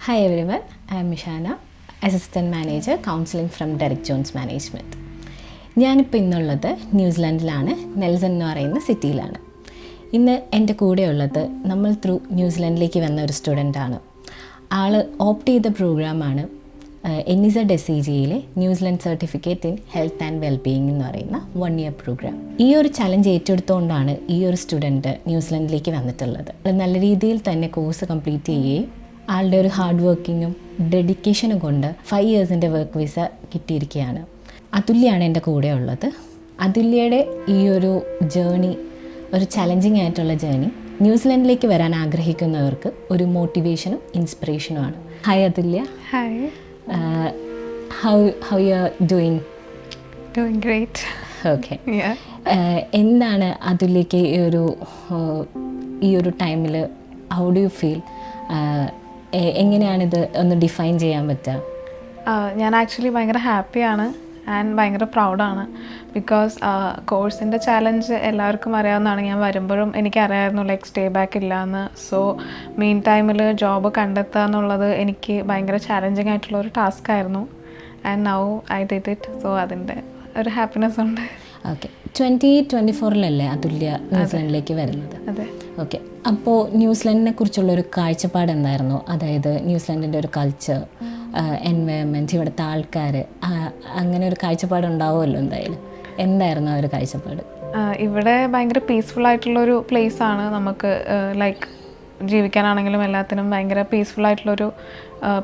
Hi everyone, I am Mishana, Assistant Manager Counseling from Derek Jones Management. ഞാനിപ്പോൾ ഇന്നുള്ളത് ന്യൂസിലാൻഡിലാണ്, Nelson എന്ന് പറയുന്ന സിറ്റിയിലാണ്. ഇന്ന് എൻ്റെ കൂടെയുള്ളത് നമ്മൾ ത്രൂ ന്യൂസിലാൻഡിലേക്ക് വന്ന ഒരു സ്റ്റുഡൻ്റാണ്. ആൾ ഓപ്റ്റ് ചെയ്ത പ്രോഗ്രാമാണ് NIZSEGയിലെ New Zealand certificate in health and wellbeing എന്ന് പറയുന്ന 1 year പ്രോഗ്രാം. ഈ ഒരു ചലഞ്ച് ഏറ്റെടുത്തുകൊണ്ടാണ് ഈ ഒരു സ്റ്റുഡൻറ്റ് ന്യൂസിലാൻഡിലേക്ക് വന്നിട്ടുള്ളത്. നല്ല രീതിയിൽ തന്നെ കോഴ്സ് കംപ്ലീറ്റ് ചെയ്യുകയും ആളുടെ ഒരു ഹാർഡ് വർക്കിങ്ങും ഡെഡിക്കേഷനും കൊണ്ട് 5 yearsൻ്റെ വർക്ക് വിസ കിട്ടിയിരിക്കുകയാണ്. അതുല്യാണ് എൻ്റെ കൂടെ ഉള്ളത്. അതുല്യയുടെ ഈ ഒരു ജേണി, ഒരു ചലഞ്ചിങ് ആയിട്ടുള്ള ജേണി, ന്യൂസിലാൻഡിലേക്ക് വരാൻ ആഗ്രഹിക്കുന്നവർക്ക് ഒരു മോട്ടിവേഷനും ഇൻസ്പിറേഷനുമാണ്. Hi Athulya. Hi. How you are doing? Doing great. Okay. എന്താണ് അതുല്യക്ക് ഈ ഒരു ടൈമിൽ ഹൗ ഡു യു ഫീൽ? എങ്ങനെയാണിത് ഒന്ന് ഡിഫൈൻ ചെയ്യാൻ പറ്റുക? ഞാൻ ആക്ച്വലി ഭയങ്കര ഹാപ്പിയാണ് ആൻഡ് ഭയങ്കര പ്രൗഡാണ്. ബിക്കോസ് കോഴ്സിൻ്റെ ചാലഞ്ച് എല്ലാവർക്കും അറിയാവുന്നതാണ്. ഞാൻ വരുമ്പോഴും എനിക്കറിയാമായിരുന്നു ലൈക്ക് സ്റ്റേ ബാക്ക് ഇല്ലയെന്ന്. സോ മെയിൻ ടൈമിൽ ജോബ് കണ്ടെത്തുക എന്നുള്ളത് എനിക്ക് ഭയങ്കര ചാലഞ്ചിങ് ആയിട്ടുള്ള ഒരു ടാസ്ക് ആയിരുന്നു. And now I did it. So അതിൻ്റെ ഒരു ഹാപ്പിനെസ് ഉണ്ട്. ഓക്കെ. 2024 അതുല്യ ന്യൂസിലാൻഡിലേക്ക് വരുന്നത്? അതെ. ഓക്കെ. അപ്പോൾ ന്യൂസിലാൻഡിനെ കുറിച്ചുള്ളൊരു കാഴ്ചപ്പാട് എന്തായിരുന്നു? അതായത് ന്യൂസിലാൻഡിൻ്റെ ഒരു കൾച്ചർ, എൻവയൺമെൻറ്റ്, ഇവിടുത്തെ ആൾക്കാർ, അങ്ങനെ ഒരു കാഴ്ചപ്പാട് ഉണ്ടാവുമല്ലോ എന്തായാലും. എന്തായിരുന്നു ആ ഒരു കാഴ്ചപ്പാട്? ഇവിടെ ഭയങ്കര പീസ്ഫുൾ ആയിട്ടുള്ളൊരു പ്ലേസാണ്. നമുക്ക് ലൈക്ക് ജീവിക്കാനാണെങ്കിലും എല്ലാത്തിനും ഭയങ്കര പീസ്ഫുൾ ആയിട്ടുള്ളൊരു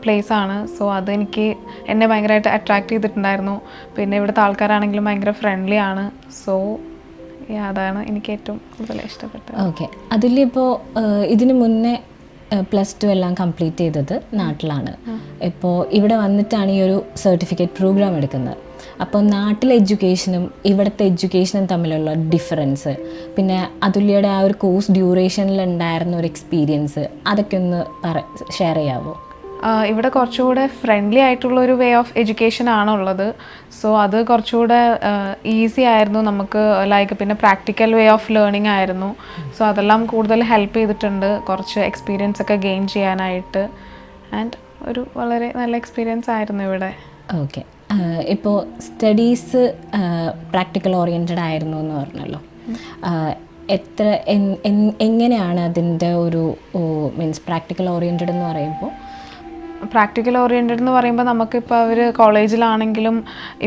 പ്ലേസാണ്. സോ അതെനിക്ക് എന്നെ ഭയങ്കരമായിട്ട് അട്രാക്റ്റ് ചെയ്തിട്ടുണ്ടായിരുന്നു. പിന്നെ ഇവിടുത്തെ ആൾക്കാരാണെങ്കിലും ഭയങ്കര ഫ്രണ്ട്ലി ആണ്. സോ അതാണ് എനിക്ക് ഏറ്റവും കൂടുതൽ ഇഷ്ടപ്പെട്ടത്. ഓക്കെ. അതിൽ ഇപ്പോൾ ഇതിന് മുന്നേ +2 എല്ലാം കംപ്ലീറ്റ് ചെയ്തത് നാട്ടിലാണ്. ഇപ്പോൾ ഇവിടെ വന്നിട്ടാണ് ഈ ഒരു സർട്ടിഫിക്കറ്റ് പ്രോഗ്രാം എടുക്കുന്നത്. അപ്പോൾ നാട്ടിലെ എഡ്യൂക്കേഷനും ഇവിടുത്തെ എഡ്യൂക്കേഷനും തമ്മിലുള്ള ഡിഫറൻസ്, പിന്നെ അതുല്യയുടെ ആ ഒരു കോഴ്സ് ഡ്യൂറേഷനിൽ ഉണ്ടായിരുന്ന ഒരു എക്സ്പീരിയൻസ്, അതൊക്കെ ഒന്ന് ഷെയർ ചെയ്യാമോ? ഇവിടെ കുറച്ചുകൂടെ ഫ്രണ്ട്ലി ആയിട്ടുള്ളൊരു വേ ഓഫ് എഡ്യൂക്കേഷൻ ആണുള്ളത്. സോ അത് കുറച്ചുകൂടെ ഈസി ആയിരുന്നു നമുക്ക്. ലൈക്ക് പിന്നെ പ്രാക്ടിക്കൽ വേ ഓഫ് ലേണിംഗ് ആയിരുന്നു. സോ അതെല്ലാം കൂടുതൽ ഹെൽപ്പ് ചെയ്തിട്ടുണ്ട് കുറച്ച് എക്സ്പീരിയൻസ് ഒക്കെ ഗെയിൻ ചെയ്യാനായിട്ട്. ആൻഡ് ഒരു വളരെ നല്ല എക്സ്പീരിയൻസ് ആയിരുന്നു ഇവിടെ. ഓക്കെ. ഇപ്പോൾ സ്റ്റഡീസ് പ്രാക്ടിക്കൽ ഓറിയൻറ്റഡ് ആയിരുന്നു എന്ന് പറഞ്ഞല്ലോ. എങ്ങനെയാണ് അതിൻ്റെ ഒരു മീൻസ് പ്രാക്ടിക്കൽ ഓറിയൻറ്റഡ് എന്ന് പറയുമ്പോൾ? പ്രാക്ടിക്കൽ ഓറിയൻറ്റഡ് എന്ന് പറയുമ്പോൾ നമുക്കിപ്പോൾ അവർ കോളേജിലാണെങ്കിലും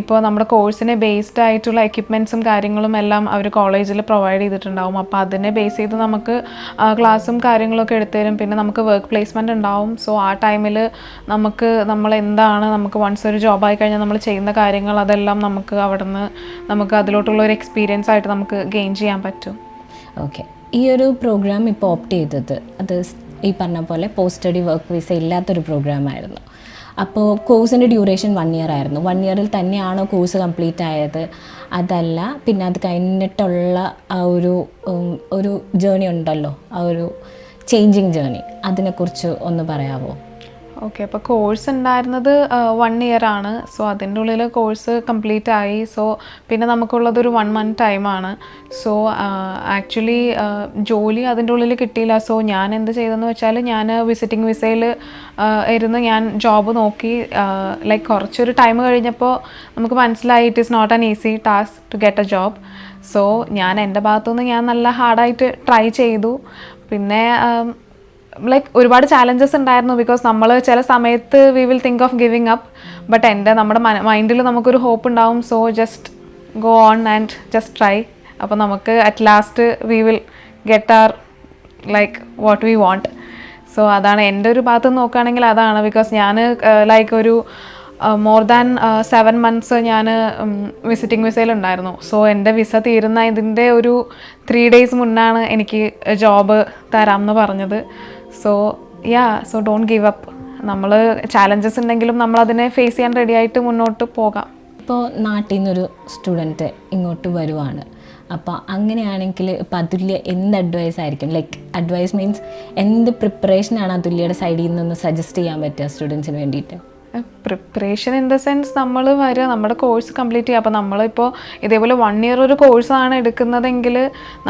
ഇപ്പോൾ നമ്മുടെ കോഴ്സിനെ ബേസ്ഡ് ആയിട്ടുള്ള എക്യുപ്മെൻറ്റ്സും കാര്യങ്ങളും എല്ലാം അവർ കോളേജിൽ പ്രൊവൈഡ് ചെയ്തിട്ടുണ്ടാവും. അപ്പോൾ അതിനെ ബേസ് ചെയ്ത് നമുക്ക് ക്ലാസ്സും കാര്യങ്ങളൊക്കെ എടുത്തുതരും. പിന്നെ നമുക്ക് വർക്ക് പ്ലേസ്മെൻറ്റ് ഉണ്ടാവും. സോ ആ ടൈമിൽ നമ്മൾ എന്താണ് നമുക്ക് വൺസ് ഒരു ജോബായി കഴിഞ്ഞാൽ നമ്മൾ ചെയ്യുന്ന കാര്യങ്ങൾ അതെല്ലാം നമുക്ക് അവിടെ നിന്ന് നമുക്ക് അതിലോട്ടുള്ള ഒരു എക്സ്പീരിയൻസ് ആയിട്ട് നമുക്ക് ഗെയിൻ ചെയ്യാൻ പറ്റും. ഓക്കെ. ഈ ഒരു പ്രോഗ്രാം ഇപ്പോൾ ഓപ്റ്റ് ചെയ്തത് അത് ഈ പറഞ്ഞ പോലെ പോസ്റ്റ് സ്റ്റഡി വർക്ക് വിസ ഇല്ലാത്തൊരു പ്രോഗ്രാമായിരുന്നു. അപ്പോൾ കോഴ്സിൻ്റെ ഡ്യൂറേഷൻ 1 year ആയിരുന്നു. 1 yearൽ തന്നെയാണോ കോഴ്സ് കംപ്ലീറ്റ് ആയത്? അതല്ല പിന്നെ അത് കഴിഞ്ഞിട്ടുള്ള ആ ഒരു ജേണി ഉണ്ടല്ലോ, ആ ഒരു ചേഞ്ചിങ് ജേണി, അതിനെക്കുറിച്ച് ഒന്ന് പറയാമോ? ഓക്കെ. അപ്പോൾ കോഴ്സ് ഉണ്ടായിരുന്നത് 1 year ആണ്. സോ അതിൻ്റെ ഉള്ളിൽ കോഴ്സ് കംപ്ലീറ്റ് ആയി. സോ പിന്നെ നമുക്കുള്ളതൊരു 1 month ടൈമാണ്. സോ ആക്ച്വലി ജോലി അതിൻ്റെ ഉള്ളിൽ കിട്ടിയില്ല. സോ ഞാൻ എന്ത് ചെയ്തതെന്ന് വെച്ചാൽ ഞാൻ വിസിറ്റിംഗ് വിസയിൽ ഇരുന്ന് ഞാൻ ജോബ് നോക്കി. ലൈക്ക് കുറച്ചൊരു ടൈം കഴിഞ്ഞപ്പോൾ നമുക്ക് മനസ്സിലായി it is not an easy task to get a job. So ഞാൻ എൻ്റെ ഭാഗത്തുനിന്ന് ഞാൻ നല്ല ഹാർഡായിട്ട് ട്രൈ ചെയ്തു. പിന്നെ ലൈക്ക് ഒരുപാട് ചാലഞ്ചസ് ഉണ്ടായിരുന്നു. ബിക്കോസ് നമ്മൾ ചില സമയത്ത് we will think of giving up. But നമ്മുടെ മൈൻഡിൽ നമുക്കൊരു ഹോപ്പ് ഉണ്ടാവും. So just go on and just try. അപ്പോൾ നമുക്ക് at last we will get are like what we want. So അതാണ് എൻ്റെ ഒരു ഭാഗത്ത് നോക്കുകയാണെങ്കിൽ അതാണ്. ബിക്കോസ് ഞാൻ ലൈക്ക് ഒരു മോർ ദാൻ 7 months ഞാൻ വിസിറ്റിംഗ് വിസയിലുണ്ടായിരുന്നു. സോ എൻ്റെ വിസ തീരുന്ന ഇതിൻ്റെ ഒരു 3 days മുന്നാണ് എനിക്ക് ജോബ് തരാമെന്ന് പറഞ്ഞത്. So so don't give up. നമ്മൾ ചാലഞ്ചസ് ഉണ്ടെങ്കിലും നമ്മളതിനെ ഫേസ് ചെയ്യാൻ റെഡി ആയിട്ട് മുന്നോട്ട് പോകാം. ഇപ്പോൾ നാട്ടിൽ നിന്നൊരു സ്റ്റുഡൻറ്റ് ഇങ്ങോട്ട് വരുവാണ്. അപ്പോൾ അങ്ങനെയാണെങ്കിൽ ഇപ്പോൾ അതുല്യ എന്ത് അഡ്വൈസ് ആയിരിക്കും? ലൈക്ക് അഡ്വൈസ് മീൻസ് എന്ത് പ്രിപ്പറേഷനാണ് അതുല്യയുടെ സൈഡിൽ നിന്നൊന്ന് സജസ്റ്റ് ചെയ്യാൻ പറ്റുക സ്റ്റുഡൻസിന് വേണ്ടിയിട്ട്? പ്രിപ്പറേഷൻ ഇൻ ദ സെൻസ് നമ്മൾ വരിക, നമ്മുടെ കോഴ്സ് കംപ്ലീറ്റ് ചെയ്യുക. അപ്പോൾ നമ്മളിപ്പോൾ ഇതേപോലെ 1 year ഒരു കോഴ്സാണ് എടുക്കുന്നതെങ്കിൽ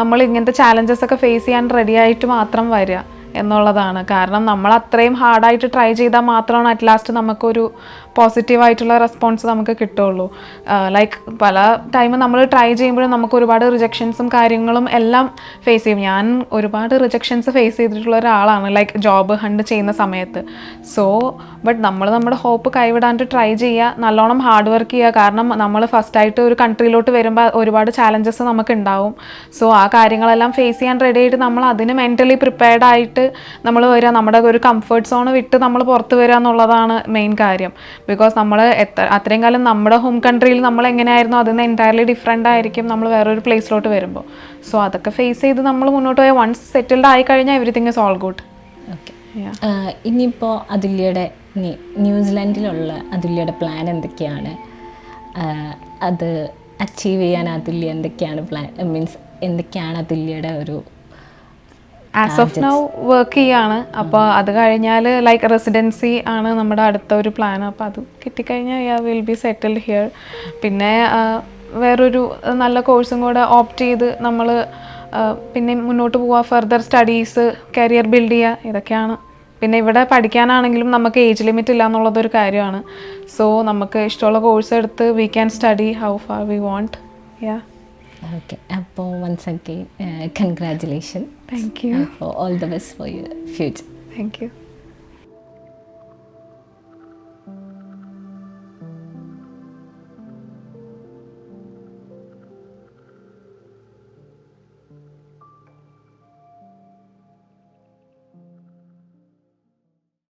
നമ്മൾ ഇങ്ങനത്തെ ചാലഞ്ചസ് ഒക്കെ ഫേസ് ചെയ്യാൻ റെഡി ആയിട്ട് മാത്രം വരിക. എന്നുള്ളതാണ്. കാരണം നമ്മൾ അത്രയും ഹാർഡായിട്ട് ട്രൈ ചെയ്താൽ മാത്രമാണ് അറ്റ് ലാസ്റ്റ് നമുക്കൊരു പോസിറ്റീവായിട്ടുള്ള റെസ്പോൺസ് നമുക്ക് കിട്ടുള്ളൂ. ലൈക്ക് പല ടൈം നമ്മൾ ട്രൈ ചെയ്യുമ്പോഴും നമുക്ക് ഒരുപാട് റിജക്ഷൻസും കാര്യങ്ങളും എല്ലാം ഫേസ് ചെയ്യും. ഞാൻ ഒരുപാട് റിജക്ഷൻസ് ഫേസ് ചെയ്തിട്ടുള്ള ഒരാളാണ് ലൈക്ക് ജോബ് ഹണ്ട് ചെയ്യുന്ന സമയത്ത്. സോ ബട്ട് നമ്മൾ നമ്മുടെ ഹോപ്പ് കൈവിടാണ്ട് ട്രൈ ചെയ്യുക, നല്ലോണം ഹാർഡ് വർക്ക് ചെയ്യുക. കാരണം നമ്മൾ ഫസ്റ്റായിട്ട് ഒരു കൺട്രിയിലോട്ട് വരുമ്പോൾ ഒരുപാട് ചാലഞ്ചസ് നമുക്ക് ഉണ്ടാവും. സോ ആ കാര്യങ്ങളെല്ലാം ഫേസ് ചെയ്യാൻ റെഡി ആയിട്ട് നമ്മൾ അതിന് മെൻ്റലി പ്രിപ്പയർഡ് ആയിട്ട് നമ്മൾ വരിക, നമ്മുടെ ഒരു കംഫർട്ട് സോൺ വിട്ട് നമ്മൾ പുറത്ത് വരിക എന്നുള്ളതാണ് മെയിൻ കാര്യം. ബിക്കോസ് നമ്മൾ അത്രയും കാലം നമ്മുടെ ഹോം കൺട്രിയിൽ നമ്മൾ എങ്ങനെയായിരുന്നു അതിൽ നിന്ന് എൻറ്റയർലി ഡിഫറെൻ്റ് ആയിരിക്കും നമ്മൾ വേറൊരു പ്ലേസിലോട്ട് വരുമ്പോൾ. സോ അതൊക്കെ ഫേസ് ചെയ്ത് നമ്മൾ മുന്നോട്ട് പോയാൽ വൺസ് സെറ്റിൽഡ് ആയി കഴിഞ്ഞാൽ everything is all good. Okay, ഇനിയിപ്പോൾ അതുല്യയുടെ ന്യൂസിലാൻഡിലുള്ള അതുല്യയുടെ പ്ലാൻ എന്തൊക്കെയാണ്? അത് അച്ചീവ് ചെയ്യാൻ അതുല്യ എന്തൊക്കെയാണ് പ്ലാൻ, മീൻസ് എന്തൊക്കെയാണ് അതുല്യയുടെ ഒരു ആസ് ഓഫ് നൗ വർക്ക് ചെയ്യാണ്. അപ്പോൾ അത് കഴിഞ്ഞാൽ ലൈക്ക് റെസിഡൻസി ആണ് നമ്മുടെ അടുത്ത ഒരു പ്ലാൻ. അപ്പോൾ അത് കിട്ടിക്കഴിഞ്ഞാൽ വിൽ ബി സെറ്റിൽഡ് ഹിയർ. പിന്നെ വേറൊരു നല്ല കോഴ്സും കൂടെ ഓപ്റ്റ് ചെയ്ത് നമ്മൾ പിന്നെ മുന്നോട്ട് പോവുക, ഫർദർ സ്റ്റഡീസ്, കരിയർ ബിൽഡ് ചെയ്യുക, ഇതൊക്കെയാണ്. പിന്നെ ഇവിടെ പഠിക്കാനാണെങ്കിലും നമുക്ക് ഏജ് ലിമിറ്റ് ഇല്ല എന്നുള്ളതൊരു കാര്യമാണ്. സോ നമുക്ക് ഇഷ്ടമുള്ള കോഴ്സ് എടുത്ത് we can study how far we want. Yeah, okay. അപ്പോൾ once again congratulation. Thank you. അപ്പോൾ all the best for your future. Thank U.